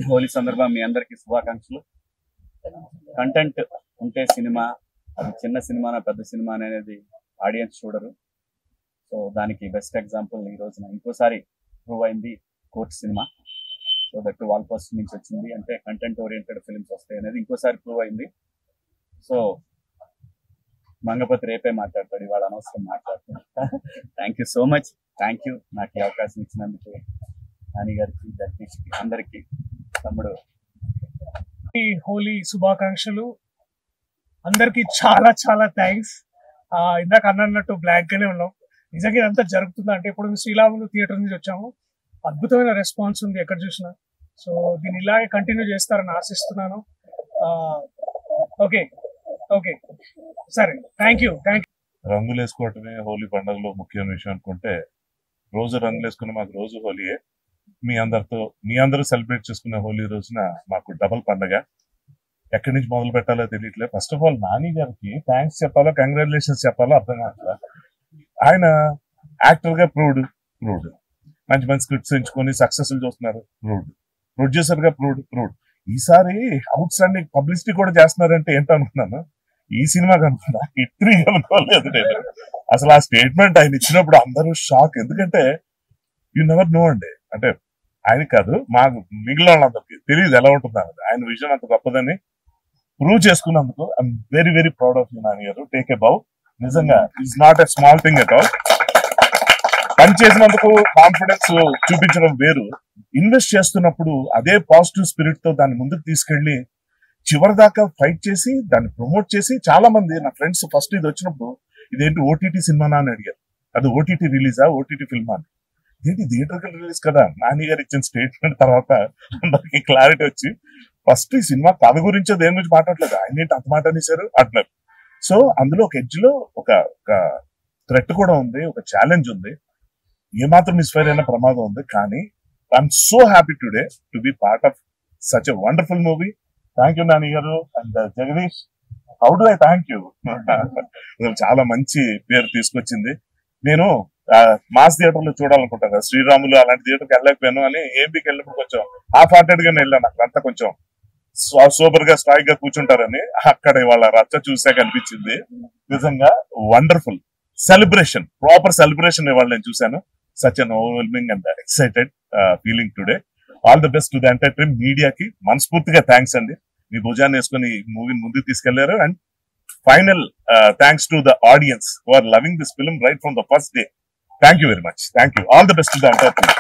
హోలీ సందర్భం మీ అందరికి శుభాకాంక్షలు. కంటెంట్ ఉంటే సినిమా, అది చిన్న సినిమానా పెద్ద సినిమా అనేది ఆడియన్స్ చూడరు. సో దానికి బెస్ట్ ఎగ్జాంపుల్ ఈ రోజున ఇంకోసారి ప్రూవ్ అయింది court cinema. So that wall post నుంచి వచ్చింది అంటే కంటెంట్ ఓరియంటెడ్ ఫిల్మ్స్ వస్తాయి అనేది ఇంకోసారి ప్రూవ్ అయింది. సో మంగపతి రేపే మాట్లాడతాడు, ఇవాళ అనవసరం మాట్లాడుతాడు. Thank you so much. Thank you నాకు ఈ అవకాశం ఇచ్చినందుకు నాని గారికి, జగదీష్కి, అందరికి. తమ్ముడు హోలీ శుభాకాంక్షలు అందరికి. చాలా చాలా థ్యాంక్స్. ఇందాక అన్నట్టు బ్లాంక్ గానే ఉన్నాం. నిజంగా ఇదంతా జరుగుతుంది అంటే ఇప్పుడు శ్రీరాములు థియేటర్ నుంచి వచ్చాము. అద్భుతమైన రెస్పాన్స్ ఉంది ఎక్కడ చూసినా. సో దీన్ని ఇలాగే కంటిన్యూ చేస్తారని ఆశిస్తున్నాను. ఓకే ఓకే సరే, థ్యాంక్ యూ. రంగులు వేసుకోవటమే హోలీ పండుగలో ముఖ్యమైన విషయం అనుకుంటే, రోజు రంగులు వేసుకున్న మాకు రోజు హోలీయే. మీ అందరూ సెలబ్రేట్ చేసుకునే హోలీ రోజున మాకు డబుల్ పండగ. ఎక్కడి నుంచి మొదలు పెట్టాలో తెలియట్లేదు. ఫస్ట్ ఆఫ్ ఆల్ నాని గారికి థ్యాంక్స్ చెప్పాలో కంగ్రాచులేషన్స్ చెప్పాలో అర్థం కావట్లేదు. ఆయన యాక్టర్ గా ప్రూవ్డ్, మంచి మంచి స్క్రిప్ట్స్ ఎంచుకొని సక్సెస్ఫుల్ చూస్తున్నారు. ప్రొడ్యూసర్ గా ప్రూవ్డ్. ఈసారి అవుట్ స్టాండింగ్ పబ్లిసిటీ కూడా చేస్తున్నారంటే ఏంటనుకున్నాను, ఈ సినిమాకి అనుకున్నా, ఇట్రీ అనుకోలేదు నేను. అసలు ఆ స్టేట్మెంట్ ఆయన ఇచ్చినప్పుడు అందరూ షాక్. ఎందుకంటే యూ నెవర్ నో అండి, అంటే ఆయన కాదు, మాకు మిగిలిన వాళ్ళందరికీ తెలియదు ఎలా ఉంటుందని. ఆయన విజన్ అంత గొప్పదని ప్రూవ్ చేసుకున్నందుకు I'm very very proud of you Nani గారు. టేక్ ఎ బౌ. నిజంగా it's not a small thing at all. పని చేసినందుకు కాన్ఫిడెన్స్ చూపించడం వేరు, ఇన్వెస్ట్ చేస్తున్నప్పుడు అదే పాజిటివ్ స్పిరిట్ తో దాన్ని ముందుకు తీసుకెళ్లి చివరి దాకా ఫైట్ చేసి దాన్ని ప్రమోట్ చేసి, చాలా మంది నా ఫ్రెండ్స్ ఫస్ట్ ఇది వచ్చినప్పుడు ఇదేంటి ఓటీటీ సినిమానా అని అడిగారు. అది ఓటీటీ రిలీజా, ఓటీటీ ఫిల్మా అని. ఏంటి థియేటర్కల్ రిలీజ్ కదా. నాని గారు ఇచ్చిన స్టేట్మెంట్ తర్వాత అందరికి క్లారిటీ వచ్చి, ఫస్ట్ ఈ సినిమా కథ గురించో దేని గురించి మాట్లాడలేదు, ఆయన ఏంటి అంత మాట అనేసారు అంటున్నారు. సో అందులో ఒక ఎడ్జ్ లో ఒక థ్రెట్ కూడా ఉంది, ఒక ఛాలెంజ్ ఉంది, ఏమాత్రం మిస్ఫైర్ అయిన ప్రమాదం ఉంది. కానీ I'm so happy today to be part of such a wonderful movie. Thank you Nani garu and Jagadish. How do I thank you. చాలా మంచి పేరు తీసుకొచ్చింది. నేను మాస్ థియేటర్ లో చూడాలనుకుంటాను కదా, శ్రీరాములు అలాంటి థియేటర్కి వెళ్ళలేకపోయాను అని ఏపీకి వెళ్ళినప్పుడు కొంచెం హాఫ్ హార్టెడ్ గానే వెళ్ళాను. అక్కడంతా కొంచెం సూపర్ గా స్ట్రాయిక్ గా కూర్చుంటారని, అక్కడ వాళ్ళ రచ్చ చూసాక అనిపించింది నిజంగా వండర్ఫుల్ సెలబ్రేషన్, ప్రాపర్ సెలబ్రేషన్ ఇవాళ నేను చూశాను. Such an overwhelming and excited feeling today. All the best to the entire team. మీడియాకి మనస్ఫూర్తిగా థ్యాంక్స్ అండి, మీ భుజాన్ని వేసుకుని మూవీని ముందుకు తీసుకెళ్లారు. And final thanks to the audience who are loving this film right from the first day. Thank you very much. Thank you. All the best to the entire team.